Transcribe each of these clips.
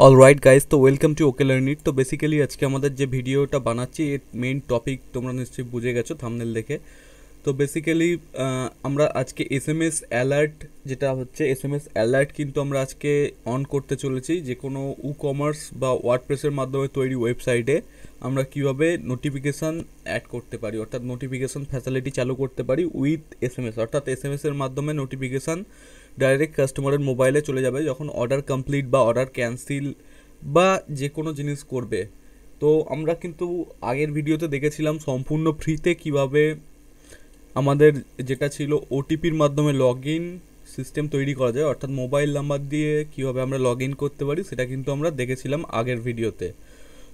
Alright guys, তো welcome to okay learn it. তো basically আজকে আমাদের যে ভিডিওটা বানাচ্ছি এর মেইন টপিক তোমরা নিশ্চয়ই বুঝে গেছো থাম্বনেল দেখে। তো বেসিক্যালি আমরা আজকে এসএমএস অ্যালার্ট, যেটা হচ্ছে এসএমএস অ্যালার্ট কিন্তু আমরা আজকে অন করতে চলেছি যে কোনো ই কমার্স বা ওয়ার্ডপ্রেসের মাধ্যমে তৈরি ওয়েবসাইটে আমরা কিভাবে নোটিফিকেশান অ্যাড করতে পারি, অর্থাৎ নোটিফিকেশান ফ্যাসিলিটি চালু করতে পারি উইথ এসএমএস। অর্থাৎ এসএমএসের মাধ্যমে নোটিফিকেশান ডাইরেক্ট কাস্টমারের মোবাইলে চলে যাবে যখন অর্ডার কমপ্লিট বা অর্ডার ক্যান্সেল বা যে কোনো জিনিস করবে। তো আমরা কিন্তু আগের ভিডিওতে দেখেছিলাম সম্পূর্ণ ফ্রিতে কিভাবে আমাদের যেটা ছিল ওটিপির মাধ্যমে লগ ইন সিস্টেম তৈরি করা যায়, অর্থাৎ মোবাইল নাম্বার দিয়ে কীভাবে আমরা লগ ইন করতে পারি সেটা কিন্তু আমরা দেখেছিলাম আগের ভিডিওতে।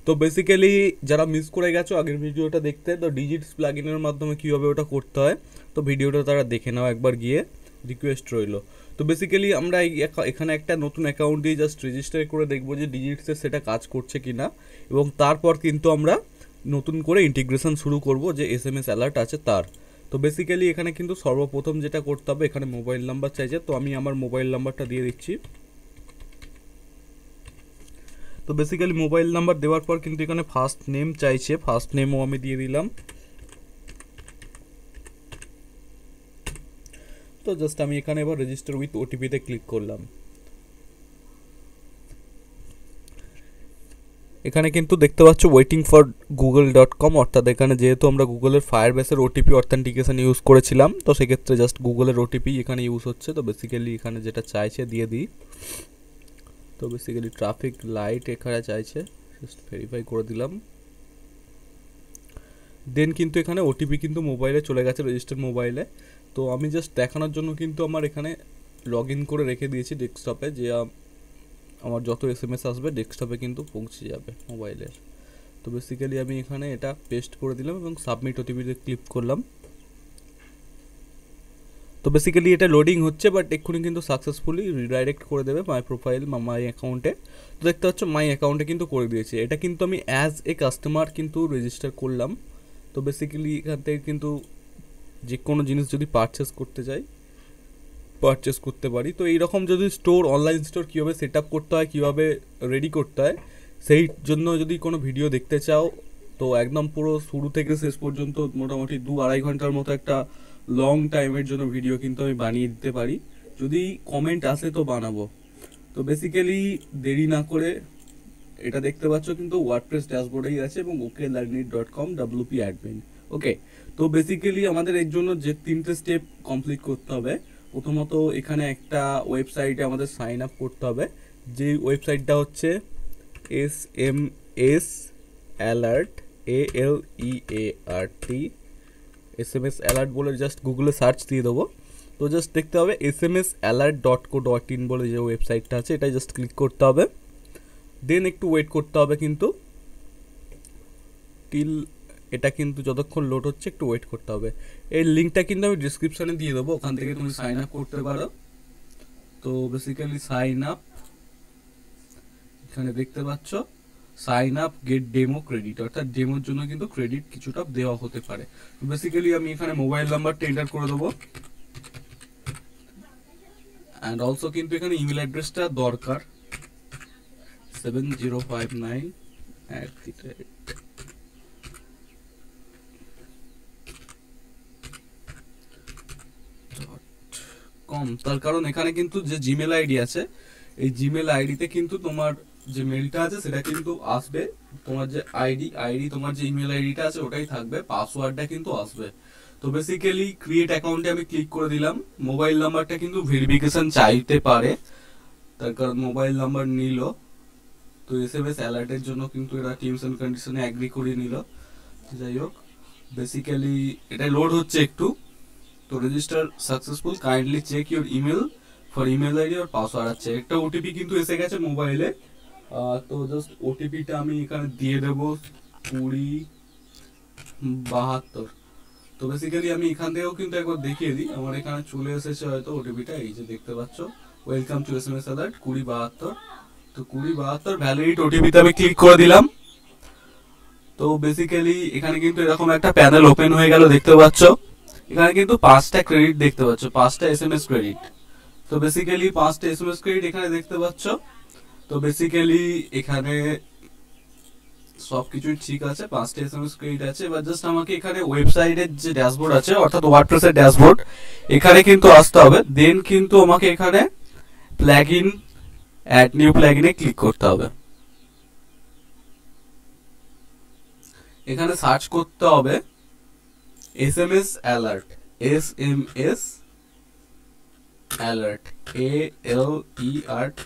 তো বেসিক্যালি যারা মিস করে গেছো আগের ভিডিওটা দেখতে, তো ডিজিটস প্লাগইনের মাধ্যমে কীভাবে ওটা করতে হয় তো ভিডিওটা তারা দেখে নাও একবার গিয়ে, রিকোয়েস্ট রইল। তো বেসিক্যালি আমরা এখানে একটা নতুন অ্যাকাউন্ট দিয়ে জাস্ট রেজিস্টার করে দেখবো যে ডিজিটসে সেটা কাজ করছে কি না, এবং তারপর কিন্তু আমরা নতুন করে ইন্টিগ্রেশন শুরু করব যে এসএমএস অ্যালার্ট আছে তার। তো বেসিক্যালি এখানে কিন্তু সর্বপ্রথম যেটা করতে হবে, এখানে মোবাইল নাম্বার চাইছে, তো আমি আমার মোবাইল নাম্বারটা দিয়ে দিচ্ছি। তো বেসিক্যালি মোবাইল নাম্বার দেওয়ার পর কিন্তু এখানে ফার্স্ট নেম চাইছে, ফার্স্ট নেমও আমি দিয়ে দিলাম। তো জাস্ট আমি এখানে এবার রেজিস্টার উইথ ওটিপিতে ক্লিক করলাম। এখানে কিন্তু দেখতে পাচ্ছ ওয়েটিং ফর google.com, অর্থাৎ এখানে যেহেতু আমরা গুগলের ফায়ারবেসের ওটিপি অথেন্টিকেশন ইউজ করেছিলাম তো সেক্ষেত্রে জাস্ট গুগলের ওটিপি এখানে ইউজ হচ্ছে। তো বেসিক্যালি এখানে যেটা চাইছে দিয়ে দিই। তো বেসিক্যালি ট্রাফিক লাইট এখানে চাইছে, জাস্ট ভেরিফাই করে দিলাম। দেন কিন্তু এখানে ওটিপি কিন্তু মোবাইলে চলে গেছে, রেজিস্টার্ড মোবাইলে। তো আমি জাস্ট দেখানোর জন্য কিন্তু আমার এখানে লগ ইন করে রেখে দিয়েছি ডেস্কটপে, যে আমার যত এসএমএস আসবে ডেস্কটপে কিন্তু পৌঁছে যাবে মোবাইলের। তো বেসিক্যালি আমি এখানে এটা পেস্ট করে দিলাম এবং সাবমিট ওটিপিতে ক্লিক করলাম। তো বেসিক্যালি এটা লোডিং হচ্ছে, বাট এক্ষুনি কিন্তু সাকসেসফুলি রিডাইরেক্ট করে দেবে মাই প্রোফাইল বা মাই অ্যাকাউন্টে। তো দেখতে পাচ্ছ মাই অ্যাকাউন্টে কিন্তু করে দিয়েছে। এটা কিন্তু আমি অ্যাজ এ কাস্টমার কিন্তু রেজিস্টার করলাম। তো বেসিক্যালি এখান থেকে কিন্তু যে কোনো জিনিস যদি পারচেস করতে চাই পারচেস করতে পারি। তো এইরকম যদি স্টোর, অনলাইন স্টোর কীভাবে সেট আপ করতে হয়, কীভাবে রেডি করতে হয়, সেই জন্য যদি কোনো ভিডিও দেখতে চাও তো একদম পুরো শুরু থেকে শেষ পর্যন্ত মোটামুটি 2-2.5 ঘন্টার মতো একটা লং টাইমের জন্য ভিডিও কিন্তু আমি বানিয়ে দিতে পারি, যদি কমেন্ট আসে তো বানাবো। তো বেসিক্যালি দেরি না করে এটা দেখতে পাচ্ছ কিন্তু ওয়ার্ডপ্রেস ড্যাশবোর্ডেই আছে এবং okelearnit.com WP অ্যাডমিন। ওকে, তো বেসিক্যালি আমাদের এর জন্য যে 3টে স্টেপ কমপ্লিট করতে হবে। প্রথমত এখানে একটা ওয়েবসাইটে আমাদের সাইন আপ করতে হবে, যে ওয়েবসাইটটা হচ্ছে SMS alert ALEART SMS alert বলে জাস্ট গুগলে সার্চ দিয়ে দেবো। তো জাস্ট দেখতে হবে smsalert.co.in বলে যে ওয়েবসাইটটা আছে, এটাই জাস্ট ক্লিক করতে হবে। দেন একটু ওয়েট করতে হবে কিন্তু টিল এটা কিন্তু যতক্ষণ লোড হচ্ছে একটু ওয়েট করতে হবে। এই লিঙ্কটা কিন্তু আমি ডিসক্রিপশানে দিয়ে দেবো, ওখান থেকে তুমি সাইন আপ করতে পারো। তো বেসিক্যালি সাইন আপ এখানে দেখতে পাচ্ছ, sign up get demo credit, অর্থাৎ ডেমোর জন্য কিন্তু ক্রেডিট কিছুটা দেওয়া হতে পারে। তো বেসিক্যালি আমি এখানে মোবাইল নাম্বারটা এন্টার করে দেবো, অ্যান্ড অলসো কিন্তু এখানে ইমেল অ্যাড্রেসটা দরকার 7059@com, তার কারণ এখানে কিন্তু যে জিমেল আইডি আছে এই জিমেল আইডিতে কিন্তু তোমার যে মেলটা আছে সেটা কিন্তু আসবে, তোমার যে আইডি তোমার যে ইমেল আইডিটা আছে ওটাই থাকবে, পাসওয়ার্ডটা কিন্তু আসবে। তো বেসিক্যালি ক্রিয়েট অ্যাকাউন্টে আমি ক্লিক করে দিলাম। মোবাইল নাম্বারটা কিন্তু ভেরিফিকেশন চাইতে পারে, তার কারণ মোবাইল নাম্বার নিল। তো এসএমএস অ্যালার্টের জন্য কিন্তু এরা টার্মস অ্যান্ড কন্ডিশনে অ্যাগ্রি করে নিল। যাই হোক, বেসিক্যালি এটা লোড হচ্ছে একটু। তো register successful, kindly check your email for email ID আর পাসওয়ার্ড। আছে একটা ওটিপি কিন্তু এসে গেছে মোবাইলে। তো জাস্ট ওটিপিটা আমি এখানে দিয়ে দেবো 2072। তো বেসিক্যালি আমি এখান থেকেও কিন্তু একবার দেখিয়ে দিই, আমার এখানে চলে এসেছে হয়তো ওটিপিটা, এই যে দেখতে পাচ্ছ ওয়েলকাম টু এসএমএস অ্যালার্ট 2072। তো 2072 ভ্যালিড ওটিপিতে আমি ক্লিক করে দিলাম। তো বেসিক্যালি এখানে কিন্তু এরকম একটা প্যানেল ওপেন হয়ে গেল, দেখতে পাচ্ছ এখানে কিন্তু 5টা ক্রেডিট দেখতে পাচ্ছ, 5টা এসএমএস ক্রেডিট। তো বেসিক্যালি 5টা এসএমএস ক্রেডিট এখানে দেখতে পাচ্ছ। তো তো বেসিক্যালি এখানে সবকিছুই ঠিক আছে, 5টা এসএমএস ক্রেডিট আছে। এবার জাস্ট আমাকে এখানে ওয়েবসাইটের যে ড্যাশবোর্ড আছে অর্থাৎ ওয়ার্ডপ্রেসের ড্যাশবোর্ড, এখানে কিন্তু আসতে হবে। দেন কিন্তু আমাকে এখানে প্লাগইন অ্যাড নিউ প্লাগইনে ক্লিক করতে হবে। এখানে সার্চ করতে হবে SMS alert, SMS alert, ALERT।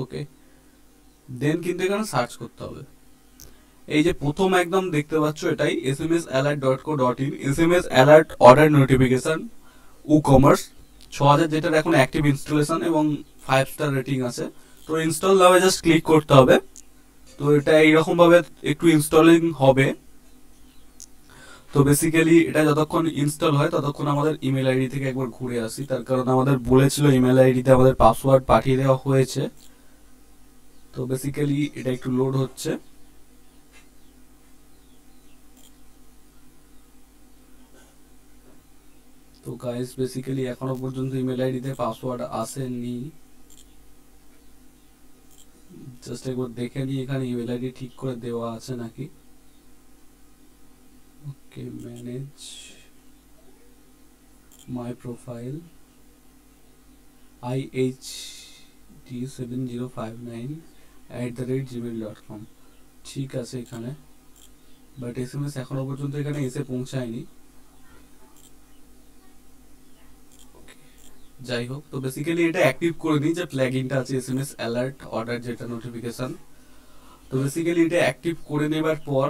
ওকে, দেন কিন্তু এখানে সার্চ করতে হবে। এই যে প্রথম একদম দেখতে পাচ্ছ এটাই smsalert.co.in, SMS alert order notification WooCommerce 6000, যেটার এখন অ্যাক্টিভ ইনস্টলেশন এবং 5 স্টার রেটিং আছে। তো ইনস্টল নামে জাস্ট ক্লিক করতে হবে। তো এটা এইরকম ভাবে একটু ইনস্টলিং হবে। তো বেসিক্যালি এটা যতক্ষণ ইনস্টল হয় ততক্ষণ আমাদের ইমেল আইডি থেকে একবার ঘুরে আসি, তার কারণ আমাদের বলেছিল ইমেল আইডিতে আমাদের পাসওয়ার্ড পাঠিয়ে দেওয়া হয়েছে। তো বেসিক্যালি এটা একটু লোড হচ্ছে। তো গাইস বেসিক্যালি এখনো পর্যন্ত ইমেল আইডিতে পাসওয়ার্ড আসেনি। জাস্ট একবার দেখে নিই এখানে ইমেল আইডি ঠিক করে দেওয়া আছে নাকি। ওকে, ম্যানেজ মাই প্রোফাইল ihd7059@gmail.com, ঠিক আছে এখানে। বাট এসএমএস এখনো পর্যন্ত এখানে এসে পৌঁছায়নি। যাই হোক, তো বেসিক্যালি এটা অ্যাক্টিভ করে দিই যে প্লাগইনটা আছে এসএমএস অ্যালার্ট অর্ডার যেটা নোটিফিকেশন। তো বেসিক্যালি এটা অ্যাক্টিভ করে নেবার পর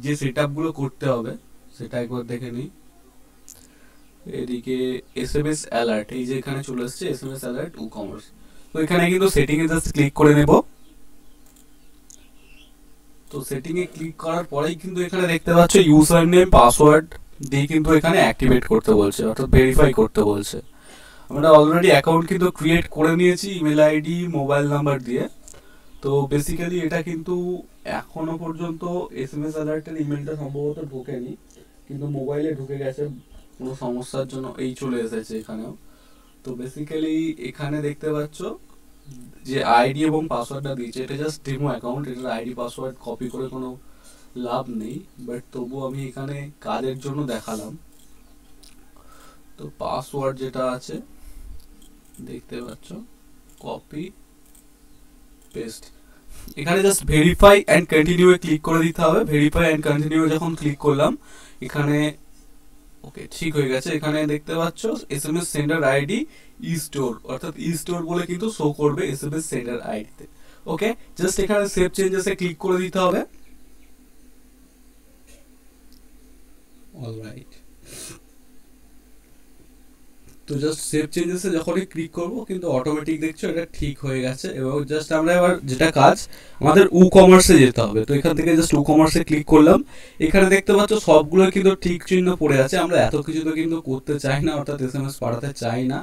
যে সেটআপগুলো করতে হবে সেটা একবার দেখে নিই। এদিকে এসএমএস অ্যালার্ট, এই যে এখানে চলে আসছে এসএমএস অ্যালার্ট WooCommerce। তো এখানে কিন্তু সেটিং এ জাস্ট ক্লিক করে নেব। তো সেটিং এ ক্লিক করার পরেই কিন্তু এখানে দেখতে পাচ্ছ ইউজার নেম পাসওয়ার্ড দিয়ে কিন্তু এখানে অ্যাক্টিভেট করতে বলছে অর্থাৎ ভেরিফাই করতে বলছে। আমরা অলরেডি অ্যাকাউন্ট কিন্তু ক্রিয়েট করে নিয়েছি ইমেল আইডি মোবাইল নাম্বার দিয়ে। তো বেসিক্যালি এটা কিন্তু এখনো পর্যন্ত এসএমএস অ্যালার্টের ইমেলটা সম্ভবত ঢোকেনি, কিন্তু মোবাইলে ঢুকে গেছে কোনো সমস্যার জন্য, এই চলে এসেছে এখানেও। তো বেসিক্যালি এখানে দেখতে পাচ্ছ যে আইডি এবং পাসওয়ার্ডটা দিয়েছে, এটা জাস্ট ডেমো অ্যাকাউন্ট, এটার আইডি পাসওয়ার্ড কপি করে কোনো লাভ নেই। বাট তবু আমি এখানে কাজের জন্য দেখালাম। তো পাসওয়ার্ড যেটা আছে দেখতে পাচ্ছ, কপি পেস্ট, এখানে just verify and continue A click করে দিতে হবে। ভেরিফাই অ্যান্ড কন্টিনিউ যখন ক্লিক করলাম এখানে ওকে ঠিক হয়ে গেছে। এখানে দেখতে পাচ্ছ SMS sender ID E store, অর্থাৎ ই স্টোর বলে কিন্তু শো করবে এসএমএস সেন্ডার আইডিতে। ওকে, জাস্ট এখানে সেভ চেঞ্জেসে ক্লিক করে দিতে হবে। অলরাইট, তো জাস্ট সেভ চেঞ্জেসে যখনই ক্লিক করব কিন্তু অটোমেটিক দেখছো এটা ঠিক হয়ে গেছে। এবং জাস্ট আমরা এবার যেটা কাজ আমাদের WooCommerce যেতে হবে। তো এখান থেকে জাস্ট WooCommerce ক্লিক করলাম। এখানে দেখতে পাচ্ছ সবগুলো কিন্তু ঠিক চিহ্ন পড়ে আছে। আমরা এত কিছু তো কিন্তু করতে চাই না, অর্থাৎ এসএমএস পাঠাতে চাই না।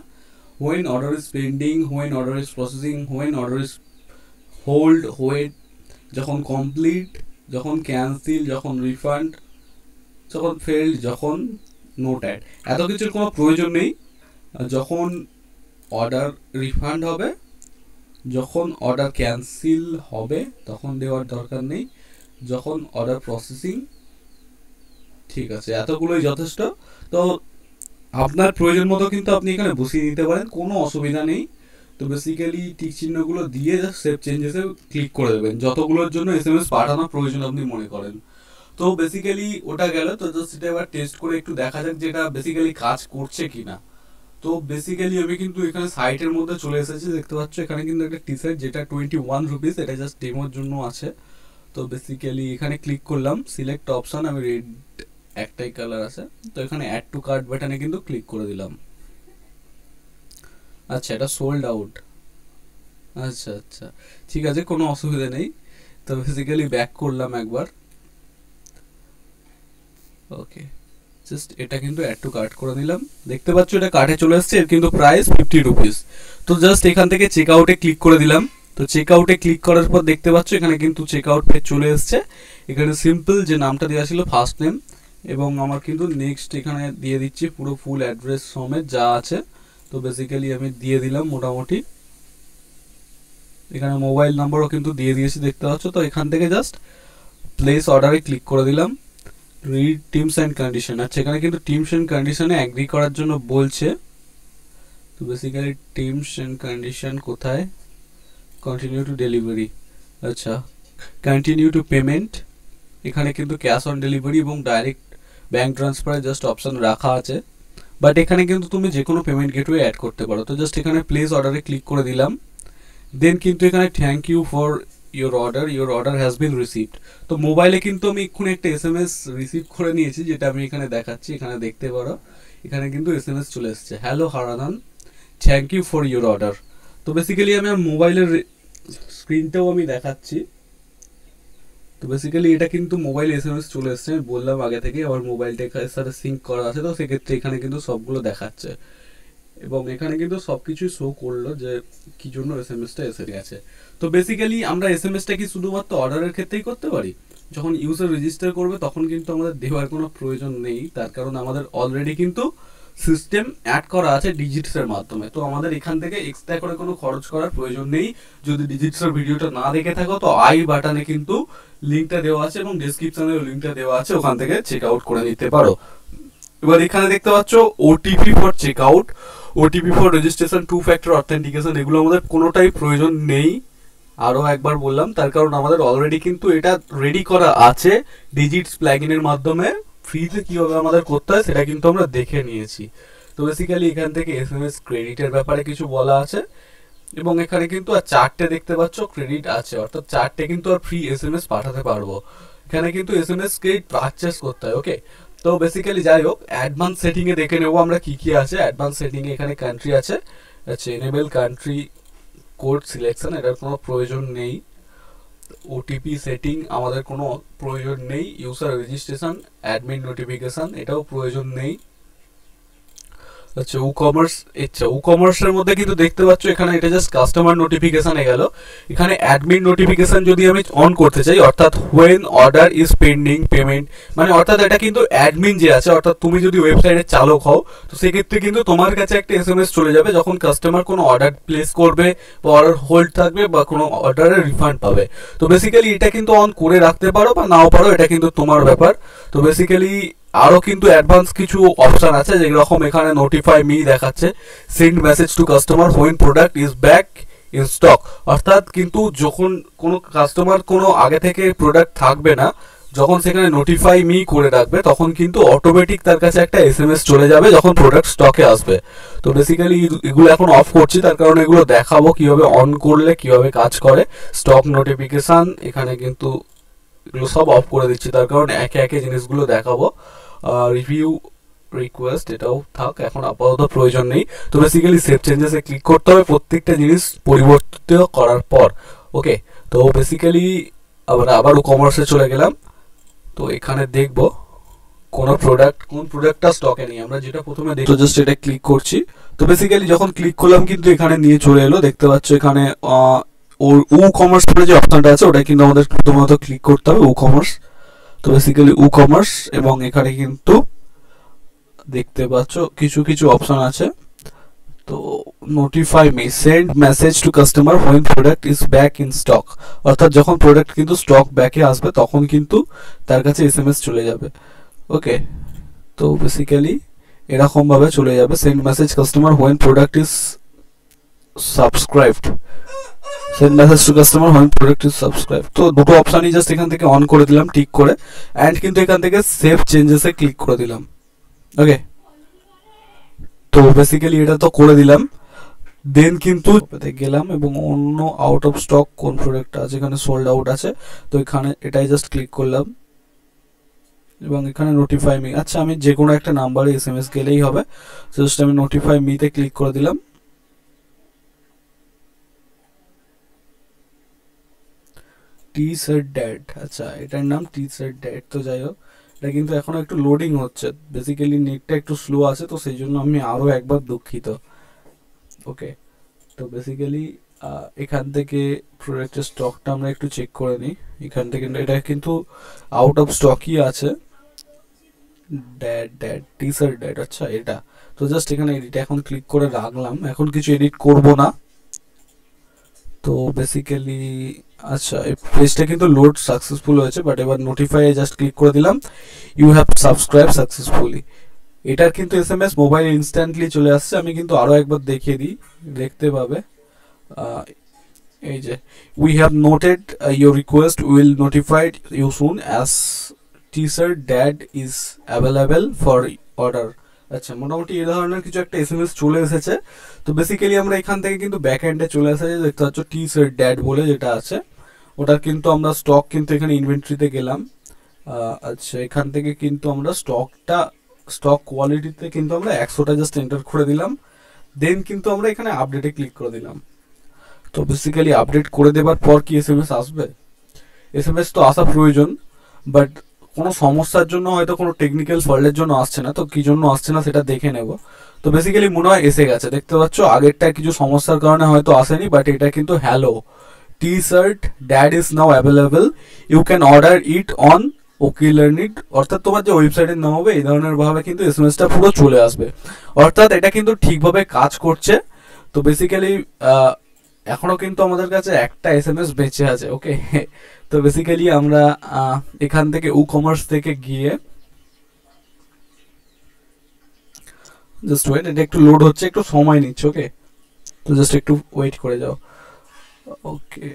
when order is pending, when order is processing, when order is hold, wait, যখন কমপ্লিট, যখন ক্যান্সেল, যখন রিফান্ড, যখন ফেল্ড, যখন নোট অ্যাড, এত কিছুর কোনো প্রয়োজন নেই। যখন অর্ডার রিফান্ড হবে, যখন অর্ডার ক্যান্সেল হবে তখন দেওয়ার দরকার নেই, যখন অর্ডার প্রসেসিং, ঠিক আছে, এতগুলোই যথেষ্ট। তো আপনার প্রয়োজন মতো কিন্তু আপনি এখানে বসিয়ে দিতে পারেন, কোনো অসুবিধা নেই। তো বেসিক্যালি টিক চিহ্নগুলো দিয়ে জাস্ট সেভ চেঞ্জেসে ক্লিক করে দেবেন যতগুলোর জন্য এসএমএস পাঠানোর প্রয়োজন আপনি মনে করেন। তো বেসিক্যালি ওটা গেল। তো জাস্ট এটা এবার টেস্ট করে একটু দেখা যাক যে এটা বেসিক্যালি কাজ করছে কিনা। তো বেসিক্যালি আমি কিন্তু এখানে সাইটের মধ্যে চলে এসেছি, দেখতে পাচ্ছ এখানে কিন্তু একটা টি শার্ট যেটা 21 রুপিস, এটা জাস্ট ডেমোর জন্য আছে। তো বেসিক্যালি এখানে ক্লিক করলাম, সিলেক্ট অপশন, আমি রেড একটাই কালার আছে। তো এখানে অ্যাড টু কার্ট বাটনে কিন্তু ক্লিক করে দিলাম। আচ্ছা, এটা সোল্ড আউট, আচ্ছা আচ্ছা ঠিক আছে, কোনো অসুবিধা নেই। তো বেসিক্যালি ব্যাক করলাম একবার। ওকে, জাস্ট এটা কিন্তু অ্যাড টু কার্ট করে নিলাম। দেখতে পাচ্ছ এটা কার্টে চলে আসছে, এর কিন্তু প্রাইস 50 রুপিস। তো জাস্ট এখান থেকে চেক আউটে ক্লিক করে দিলাম। তো চেক আউটে ক্লিক করার পর দেখতে পাচ্ছ এখানে কিন্তু চেক আউট পেজ চলে এসছে। এখানে সিম্পল যে নামটা দেওয়া ছিল ফার্স্ট নেম, এবং আমার কিন্তু নেক্সট এখানে দিয়ে দিচ্ছি পুরো ফুল অ্যাড্রেস সমেত যা আছে। তো বেসিক্যালি আমি দিয়ে দিলাম মোটামুটি। এখানে মোবাইল নাম্বারও কিন্তু দিয়ে দিয়েছি দেখতে পাচ্ছ। তো এখান থেকে জাস্ট প্লেস অর্ডারে ক্লিক করে দিলাম। রিড টিমস অ্যান্ড কন্ডিশন, আচ্ছা এখানে কিন্তু টিমস অ্যান্ড কন্ডিশনে অ্যাগ্রি করার জন্য বলছে। তো বেসিক্যালি টিমস অ্যান্ড কন্ডিশন কোথায়, কন্টিনিউ টু ডেলিভারি, আচ্ছা কন্টিনিউ টু পেমেন্ট, এখানে কিন্তু ক্যাশ অন ডেলিভারি এবং ডাইরেক্ট ব্যাঙ্ক ট্রান্সফারের জাস্ট অপশান রাখা আছে, বাট এখানে কিন্তু তুমি যে কোনো পেমেন্ট গেটওয়ে অ্যাড করতে পারো। তো জাস্ট এখানে প্লেস অর্ডারে ক্লিক করে দিলাম। দেন কিন্তু এখানে thank you for your order has been received. তো মোবাইলে কিন্তু আমি এক্ষুনি একটা SMS রিসিভ করে নিয়েছি, যেটা আমি এখানে দেখাচ্ছি, এখানে দেখতে পারো। এখানে কিন্তু SMS চলে এসেছে, hello Haradhan, thank you for your order. তো বেসিক্যালি আমি আমার মোবাইলের স্ক্রিনটাও আমি দেখাচ্ছি। তো বেসিক্যালি এটা কিন্তু মোবাইল SMS চলে এসছে, আমি বললাম আগে থেকে আমার মোবাইলটা এর সাথে সিঙ্ক করা আছে, তো সেক্ষেত্রে এখানে কিন্তু সবগুলো দেখাচ্ছে এবং এখানে কিন্তু সব কিছুই শো করলো যে কি জন্য SMS-টা এসে গেছে। তো বেসিক্যালি আমরা SMS-টা কি শুধুমাত্র অর্ডারের ক্ষেত্রেই করতে পারি? যখন ইউজার রেজিস্টার করবে তখন কিন্তু আমাদের দেওয়ার কোনো প্রয়োজন নেই, তার কারণ আমাদের অলরেডি কিন্তু সিস্টেম অ্যাড করা আছে ডিজিটসের মাধ্যমে। তো আমাদের এখান থেকে এক্সট্রা করে কোনো খরচ করার প্রয়োজন নেই। যদি ডিজিটসের ভিডিওটা না দেখে থাকো তো আই বাটনে কিন্তু লিঙ্কটা দেওয়া আছে এবং ডেসক্রিপশনে লিঙ্কটা দেওয়া আছে, ওখান থেকে চেক আউট করে নিতে পারো। এবার এখানে দেখতে পাচ্ছ OTP for check out, OTP for registration, 2 factor authentication, এগুলো আমাদের কোনোটাই প্রয়োজন নেই। আরও একবার বললাম, তার কারণ আমাদের অলরেডি কিন্তু এটা রেডি করা আছে ডিজিটস প্লাগইনের মাধ্যমে। ফ্রিতে কীভাবে আমাদের করতে হয় সেটা কিন্তু আমরা দেখে নিয়েছি। তো বেসিক্যালি এখান থেকে SMS ক্রেডিটের ব্যাপারে কিছু বলা আছে এবং এখানে কিন্তু আর 4টে দেখতে পাচ্ছ ক্রেডিট আছে, অর্থাৎ 4টে কিন্তু আর ফ্রি SMS পাঠাতে পারবো। এখানে কিন্তু SMS ক্রেডিট পারচেস করতে হয়। ওকে, তো বেসিক্যালি যাই হোক, অ্যাডভান্স সেটিংয়ে দেখে নেবো আমরা কি কি আছে। অ্যাডভান্স সেটিংয়ে এখানে কান্ট্রি আছে, আচ্ছা এনেবেল কান্ট্রি কোড সিলেকশন, এটার কোনো প্রয়োজন নেই। ওটিপি সেটিং আমাদের কোনো প্রয়োজন নেই। ইউজার রেজিস্ট্রেশন, অ্যাডমিন নোটিফিকেশন, এটাও প্রয়োজন নেই। আচ্ছা ই-কমার্সের মধ্যে কিন্তু দেখতে পাচ্ছ এখানে এটা জাস্ট কাস্টমার নোটিফিকেশনে গেল। এখানে অ্যাডমিন নোটিফিকেশন যদি আমি অন করতে চাই, অর্থাৎ when order is pending payment, মানে অর্থাৎ এটা কিন্তু অ্যাডমিন যে আছে, অর্থাৎ তুমি যদি ওয়েবসাইটের চালক হও তো সেক্ষেত্রে কিন্তু তোমার কাছে একটা SMS চলে যাবে যখন কাস্টমার কোনো অর্ডার প্লেস করবে বা অর্ডার হোল্ড থাকবে বা কোনো অর্ডারের রিফান্ড পাবে। তো বেসিক্যালি এটা কিন্তু অন করে রাখতে পারো বা নাও পারো, এটা কিন্তু তোমার ব্যাপার। তো বেসিক্যালি আরও কিন্তু অ্যাডভান্স কিছু অপশান আছে, যেরকম এখানে নোটিফাই মি দেখাচ্ছে, send message to customer when product is back in stock, অর্থাৎ কিন্তু যখন কোনো কাস্টমার কোনো আগে থেকে প্রোডাক্ট থাকবে না, যখন সেখানে নোটিফাই মি করে রাখবে তখন কিন্তু অটোমেটিক তার কাছে একটা SMS চলে যাবে যখন প্রোডাক্ট স্টকে আসবে। তো বেসিক্যালি এগুলো এখন অফ করছি, তার কারণ এগুলো দেখাবো কিভাবে অন করলে কিভাবে কাজ করে। স্টক নোটিফিকেশান এখানে কিন্তু এগুলো সব অফ করে দিচ্ছি, তার কারণ একে একে জিনিসগুলো দেখাবো। রিভিউ রিকোয়েস্ট এটাও থাক, এখন আপাতত প্রয়োজন নেই। তো বেসিক্যালি সেভ চেঞ্জেসে ক্লিক করতে হবে প্রত্যেকটা জিনিস পরিবর্তিত করার পর। ওকে, তো বেসিক্যালি আবার কমার্সে চলে গেলাম। তো এখানে দেখব কোন প্রোডাক্টটা স্টকে নেই, আমরা যেটা প্রথমে দেখি, তো জাস্ট এটা ক্লিক করছি। তো বেসিক্যালি যখন ক্লিক করলাম কিন্তু এখানে নিয়ে চলে এলো, দেখতে পাচ্ছ এখানে কমার্স বলে যে অপশনটা আছে ওটা কিন্তু আমাদের প্রথমত ক্লিক করতে হবে, কমার্স। তো বেসিক্যালি কমার্স এবং এখানে কিন্তু দেখতে পাচ্ছ কিছু কিছু অপশন আছে। তো notify me, send message to customer when product is back in stock, অর্থাৎ যখন প্রোডাক্ট কিন্তু স্টক ব্যাকে আসবে তখন কিন্তু তার কাছে SMS চলে যাবে। ওকে, তো বেসিক্যালি এরকমভাবে চলে যাবে, send message customer when product is subscribed, send message to customer when product is subscribe. তো দুটো অপশানই জাস্ট এখান থেকে অন করে দিলাম ঠিক করে, অ্যান্ড কিন্তু এখান থেকে সেভ চেঞ্জেসে ক্লিক করে দিলাম। ওকে, তো বেসিক্যালি এটা তো করে দিলাম। দেন কিন্তু গেলাম এবং অন্য আউট অফ স্টক কোন প্রোডাক্টটা আছে, এখানে সোল্ড আউট আছে, তো এখানে এটাই জাস্ট ক্লিক করলাম এবং এখানে নোটিফাই মি, আচ্ছা আমি যে কোনো একটা নাম্বারে SMS গেলেই হবে, জাস্ট আমি নোটিফাই মিতে ক্লিক করে দিলাম। টি শার্ট ড্যাড, আচ্ছা এটার নাম টি শার্ট ড্যাড। তো যাই হোক, এটা কিন্তু এখনো একটু লোডিং হচ্ছে, বেসিক্যালি নেটটা একটু স্লো আছে, তো সেই জন্য আমি আরও একবার দুঃখিত। ওকে, তো বেসিক্যালি এখান থেকে প্রোডাক্টের স্টকটা আমরা একটু চেক করে নিই। এখান থেকে এটা কিন্তু আউট অফ স্টকই আছে, ড্যাড টি শার্ট ড্যাড, আচ্ছা এটা। তো জাস্ট এখানে এডিট এখন ক্লিক করে রাখলাম, এখন কিছু এডিট করব না। তো বেসিক্যালি আচ্ছা এই পেজটা কিন্তু লোড সাকসেসফুল হয়েছে, বাট এবার নোটিফাই জাস্ট ক্লিক করে দিলাম, ইউ হ্যাভ সাবস্ক্রাইব সাকসেসফুলি। এটার কিন্তু এসএমএস মোবাইল ইনস্ট্যান্টলি চলে আসছে। আমি কিন্তু আরও একবার দেখিয়ে দিই, দেখতে পাবে। এই যে we have noted your request will notified you soon as T-shirt dad is available for order. আচ্ছা, মোটামুটি এই ধরনের কিছু একটা এসএমএস চলে এসেছে। তো বেসিক্যালি আমরা এখান থেকে কিন্তু ব্যাক এন্ডে চলে এসেছে, দেখতে পাচ্ছ টি-শার্ট ড্যাড বলে যেটা আছে, ওটার কিন্তু আমরা স্টক কিন্তু এখানে ইনভেন্টরিতে গেলাম। আচ্ছা, এখান থেকে কিন্তু আমরা স্টক কোয়ালিটিতে কিন্তু আমরা 100টা জাস্ট এন্টার করে দিলাম, দেন কিন্তু আমরা এখানে আপডেটে ক্লিক করে দিলাম। তো বেসিক্যালি আপডেট করে দেওয়ার পর কি এসএমএস আসবে? এসএমএস তো আসা প্রয়োজন, বাট কোনো সমস্যার জন্য হয়তো কোনো টেকনিক্যাল ফল্টের জন্য আসছে না। তো কি জন্য আসছে না সেটা দেখে নেব। তো বেসিক্যালি মনে হয় এসে গেছে, দেখতে পাচ্ছ আগেরটা কিছু সমস্যার কারণে হয়তো আসেনি, বাট এটা কিন্তু hello T-shirt dad is now available, you can order it on ওকেলার্নিট। অর্থাৎ তোমার যে ওয়েবসাইটের নাম হবে এই ধরনের ভাবে কিন্তু এসএমএসটা পুরো চলে আসবে। অর্থাৎ এটা কিন্তু ঠিকভাবে কাজ করছে। তো বেসিক্যালি এখনো কিন্তু আমাদের কাছে একটা এসএমএস বেঁচে আছে। ওকে, তো বেসিক্যালি আমরা এখান থেকে ই-কমার্স থেকে গিয়ে জাস্ট ওয়েট, এটা একটু লোড হচ্ছে, একটু সময় নিচ্ছে। ওকে, তো জাস্ট একটু ওয়েট করে যাও। ওকে,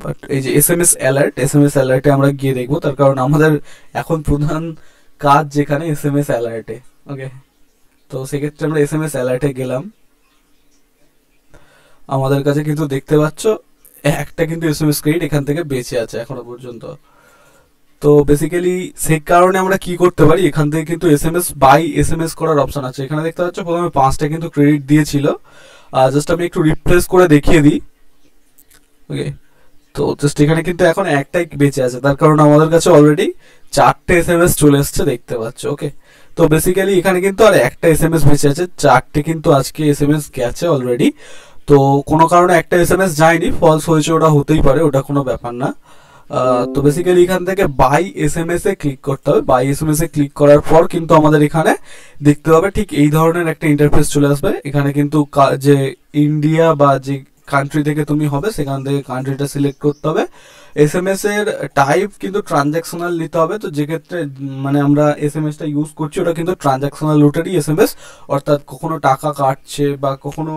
বাট এই যে এসএমএস অ্যালার্টে আমরা গিয়ে দেখবো, তার কারণ আমাদের এখন প্রধান কাজ যেখানে এসএমএস অ্যালার্টে। ওকে, তো সেক্ষেত্রে আমরা এসএমএস অ্যালার্টে গেলাম। আমাদের কাছে কিন্তু দেখতে পাচ্ছ একটা কিন্তু এসএমএস ক্রেডিট এখান থেকে বেঁচে আছে এখনো পর্যন্ত। তো বেসিক্যালি সেই কারণে আমরা কি করতে পারি, এখান থেকে কিন্তু এসএমএস করার অপশন আছে। এখানে দেখতে পাচ্ছ প্রথমে 5টা কিন্তু ক্রেডিট দিয়েছিল, জাস্ট আমি একটু রিপ্লেস করে দেখিয়ে দিই। ওকে, তো জাস্ট এখানে কিন্তু এখন একটাই বেঁচে আছে, তার কারণ আমাদের কাছে অলরেডি 4টে এসএমএস চলে এসছে, দেখতে পাচ্ছ। ওকে, তো বেসিক্যালি এখানে কিন্তু আর একটা এসএমএস বেঁচে আছে, 4টে কিন্তু আজকে এসএমএস গেছে অলরেডি। তো কোনো কারণে একটা এসএমএস যায়নি, ফলস হয়েছে, ওটা হতেই পারে, ওটা কোনো ব্যাপার না। তো বেসিক্যালি এখান থেকে বাই এসএমএস এ ক্লিক করতে হবে। বাই এসএমএস এ ক্লিক করার পর কিন্তু আমাদের এখানে দেখতে হবে ঠিক এই ধরনের একটা ইন্টারফেস চলে আসবে। এখানে কিন্তু যে ইন্ডিয়া বা যে কান্ট্রি থেকে তুমি হবে সেখান থেকে কান্ট্রিটা সিলেক্ট করতে হবে। এসএমএস এর টাইপ কিন্তু ট্রানজ্যাকশনাল নিতে হবে। তো যে ক্ষেত্রে মানে আমরা এসএমএসটা ইউজ করছি ওটা কিন্তু ট্রানজ্যাকশনাল রুটেরই এসএমএস, অর্থাৎ কখনো টাকা কাটছে বা কখনো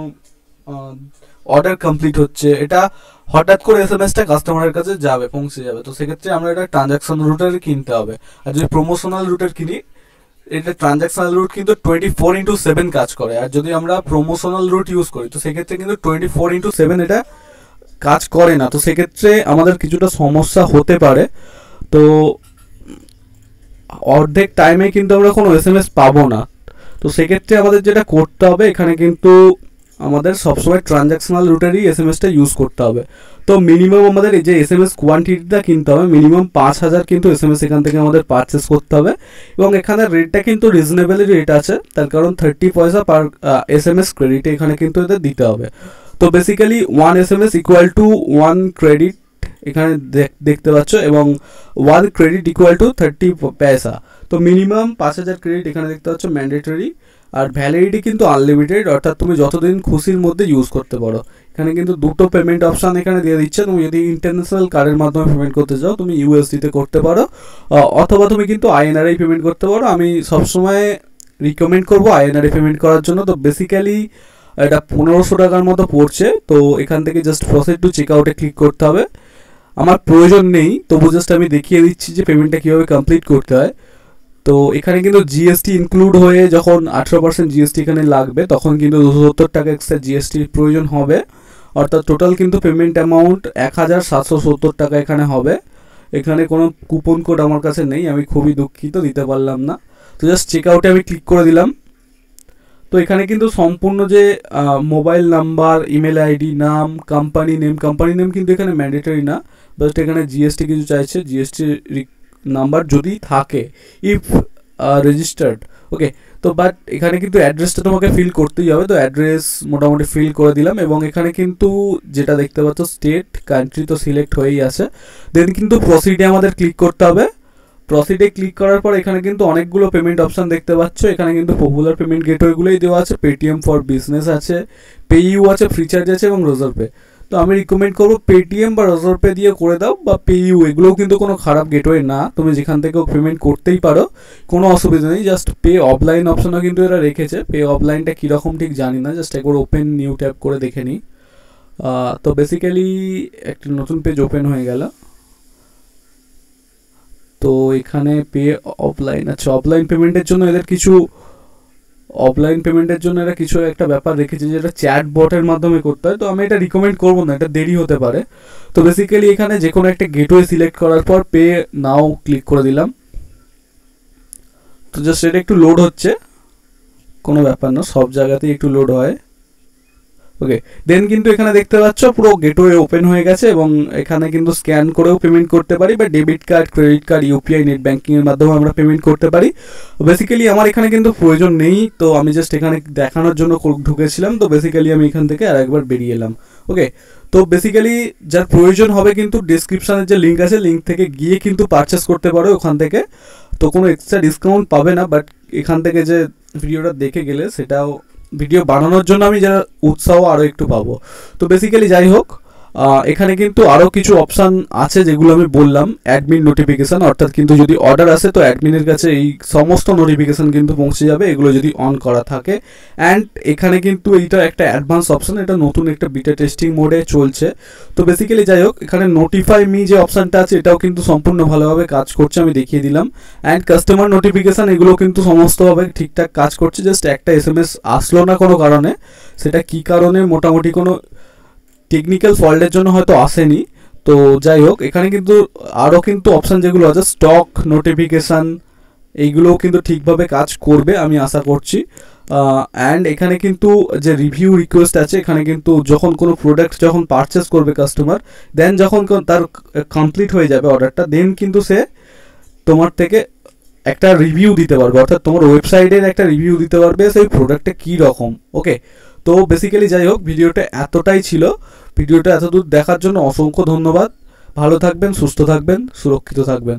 অর্ডার কমপ্লিট হচ্ছে, এটা হঠাৎ করে এসএমএসটা কাস্টমারের কাছে যাবে, পৌঁছে যাবে। তো সেক্ষেত্রে আমরা এটা ট্রানজ্যাকশন রুটের কিনতে হবে। আর যদি প্রমোশনাল রুটের কিনি, এটা ট্রানজ্যাকশনাল রুট কিন্তু 24/7 কাজ করে। আর যদি আমরা প্রমোশনাল রুট ইউজ করি তো সেক্ষেত্রে কিন্তু 24/7 এটা কাজ করে না। তো সেক্ষেত্রে আমাদের কিছুটা সমস্যা হতে পারে। তো অর্ধেক টাইমে কিন্তু আমরা কোনো এসএমএস পাবো না। তো সেক্ষেত্রে আমাদের যেটা করতে হবে, এখানে কিন্তু আমাদের সবসময় ট্রানজ্যাকশনাল রুটেরই এসএমএসটা ইউজ করতে হবে। তো মিনিমাম আমাদের এই যে এসএমএস কোয়ান্টিটিটা কিনতে হবে, মিনিমাম 5000 কিন্তু এসএমএস এখান থেকে আমাদের পারচেস করতে হবে। এবং এখানে রেটটা কিন্তু রিজনেবল রেট আছে, তার কারণ 30 পয়সা পার এসএমএস ক্রেডিট এখানে কিন্তু এদের দিতে হবে। তো basically 1 SMS equal to 1 credit এখানে দেখতে পাচ্ছ, এবং 1 ক্রেডিট ইকুয়াল টু 30 পয়সা। তো মিনিমাম 5000 ক্রেডিট এখানে দেখতে পাচ্ছ ম্যান্ডেটরি, আর ভ্যালিডিটি কিন্তু আনলিমিটেড, অর্থাৎ তুমি যতদিন খুশির মধ্যে ইউজ করতে পারো। এখানে কিন্তু দুটো পেমেন্ট অপশান এখানে দিয়ে দিচ্ছে। তুমি যদি ইন্টারন্যাশনাল কার্ডের মাধ্যমে পেমেন্ট করতে চাও তুমি ইউএসডিতে করতে পারো, অথবা তুমি কিন্তু আইএনআরআই পেমেন্ট করতে পারো। আমি সবসময় রিকমেন্ড করবো আইএনআরআই পেমেন্ট করার জন্য। তো বেসিক্যালি এটা 1500 টাকার মতো পড়ছে। তো এখান থেকে জাস্ট প্রসেস টু চেক আউটে ক্লিক করতে হবে। আমার প্রয়োজন নেই, তবু জাস্ট আমি দেখিয়ে দিচ্ছি যে পেমেন্টটা কীভাবে কমপ্লিট করতে হয়। তো এখানে কিন্তু জিএসটি ইনক্লুড হয়ে যখন 18% জিএসটি এখানে লাগবে, তখন কিন্তু 270 টাকা এক্সট্রা জিএসটির প্রয়োজন হবে। অর্থাৎ টোটাল কিন্তু পেমেন্ট অ্যামাউন্ট 1770 টাকা এখানে হবে। এখানে কোনো কুপন কোড আমার কাছে নেই, আমি খুবই দুঃখিত, দিতে পারলাম না। তো জাস্ট চেক আউটে আমি ক্লিক করে দিলাম। তো এখানে কিন্তু সম্পূর্ণ যে মোবাইল নাম্বার, ইমেল আইডি, নাম, কোম্পানি নেম কিন্তু এখানে ম্যান্ডেটরি না, বাট এখানে জিএসটি কিছু চাইছে, জিএসটি নাম্বার যদি থাকে, ইফ রেজিস্টার্ড। ওকে, তো বাট এখানে কিন্তু অ্যাড্রেসটা তোমাকে ফিল করতেই হবে। তো অ্যাড্রেস মোটামুটি ফিল করে দিলাম, এবং এখানে কিন্তু যেটা দেখতে পাচ্ছ স্টেট, কান্ট্রি তো সিলেক্ট হয়েই আছে। দেন কিন্তু প্রসিডে আমাদের ক্লিক করতে হবে। প্রসিডে ক্লিক করার পর এখানে কিন্তু অনেকগুলো পেমেন্ট অপশান দেখতে পাচ্ছ। এখানে কিন্তু পপুলার পেমেন্ট গেটওয়েগুলোই দেওয়া আছে, পেটিএম ফর বিজনেস আছে, পেইউ আছে, ফ্রিচার্জ আছে এবং রোজার পে। তো আমি রিকমেন্ড করবো পেটিএম বা রাজর পে দিয়ে করে দাও, বা পেইউ, এগুলোও কিন্তু কোনো খারাপ গেটওয়ে না, তুমি যেখান থেকেও পেমেন্ট করতেই পারো, কোনো অসুবিধা নেই। জাস্ট পে অফলাইন অপশনও কিন্তু এরা রেখেছে, পে অফলাইনটা কীরকম ঠিক জানি না, জাস্ট একবার ওপেন নিউ ট্যাব করে দেখে নিই। তো বেসিক্যালি একটা নতুন পেজ ওপেন হয়ে গেল। তো এখানে পে অফলাইন, আচ্ছা অফলাইন পেমেন্টের জন্য এদের কিছু একটা ব্যাপার রেখেছে, যেটা চ্যাট বটের মাধ্যমে করতে হয়। তো আমি এটা রিকমেন্ড করবো না, এটা দেরি হতে পারে। তো বেসিক্যালি এখানে যে কোনো একটা গেটওয়ে সিলেক্ট করার পর পে নাও ক্লিক করে দিলাম। তো জাস্ট এটা একটু লোড হচ্ছে, কোনো ব্যাপার না, সব জায়গাতেই একটু লোড হয়। ওকে, দেন কিন্তু এখানে দেখতে পাচ্ছ পুরো গেটওয়ে ওপেন হয়ে গেছে, এবং এখানে কিন্তু স্ক্যান করেও পেমেন্ট করতে পারি, বা debit card, credit card, UPI, net ব্যাঙ্কিংয়ের মাধ্যমে আমরা পেমেন্ট করতে পারি। বেসিক্যালি আমার এখানে কিন্তু প্রয়োজন নেই, তো আমি জাস্ট এখানে দেখানোর জন্য ঢুকেছিলাম। তো বেসিক্যালি আমি এখান থেকে আরেকবার বেরিয়ে এলাম। ওকে, তো বেসিক্যালি যার প্রয়োজন হবে কিন্তু ডিসক্রিপশানের যে লিঙ্ক আছে, লিঙ্ক থেকে গিয়ে কিন্তু পারচেস করতে পারো ওখান থেকে। তো কোনো এক্সট্রা ডিসকাউন্ট পাবে না, বাট এখান থেকে যে ভিডিওটা দেখে গেলে সেটাও ভিডিও বানানোর জন্য আমি যারা উৎসাহ আরও একটু পাবো। তো বেসিক্যালি যাই হোক, এখানে কিন্তু আরও কিছু অপশান আছে যেগুলো আমি বললাম। অ্যাডমিন নোটিফিকেশান, অর্থাৎ কিন্তু যদি অর্ডার আসে তো অ্যাডমিনের কাছে এই সমস্ত নোটিফিকেশান কিন্তু পৌঁছে যাবে, এগুলো যদি অন করা থাকে। অ্যান্ড এখানে কিন্তু এইটা একটা অ্যাডভান্স অপশান, এটা নতুন একটা বিটা টেস্টিং মোডে চলছে। তো বেসিক্যালি যাই হোক, এখানে নোটিফাই মি যে অপশানটা আছে এটাও কিন্তু সম্পূর্ণ ভালোভাবে কাজ করছে, আমি দেখিয়ে দিলাম। অ্যান্ড কাস্টমার নোটিফিকেশান, এগুলো কিন্তু সমস্তভাবে ঠিকঠাক কাজ করছে। জাস্ট একটা SMS আসলো না কোনো কারণে, সেটা কী কারণে, মোটামুটি কোনো টেকনিক্যাল ফল্টের জন্য হয়তো আসেনি। তো যাই হোক, এখানে কিন্তু আরও কিন্তু অপশান যেগুলো আছে, স্টক নোটিফিকেশান, এইগুলোও কিন্তু ঠিকভাবে কাজ করবে আমি আশা করছি। অ্যান্ড এখানে কিন্তু যে রিভিউ রিকোয়েস্ট আছে, এখানে কিন্তু যখন কোনো প্রোডাক্ট যখন পারচেস করবে কাস্টমার, দেন যখন তার কমপ্লিট হয়ে যাবে অর্ডারটা, দেন কিন্তু সে তোমার থেকে একটা রিভিউ দিতে পারবে, অর্থাৎ তোমার ওয়েবসাইটের একটা রিভিউ দিতে পারবে সেই প্রোডাক্টটা কী রকম। ওকে, তো বেসিক্যালি যাই হোক, ভিডিওটা এতটাই ছিল। ভিডিওটা এতদূর দেখার জন্য অসংখ্য ধন্যবাদ। ভালো থাকবেন, সুস্থ থাকবেন, সুরক্ষিত থাকবেন।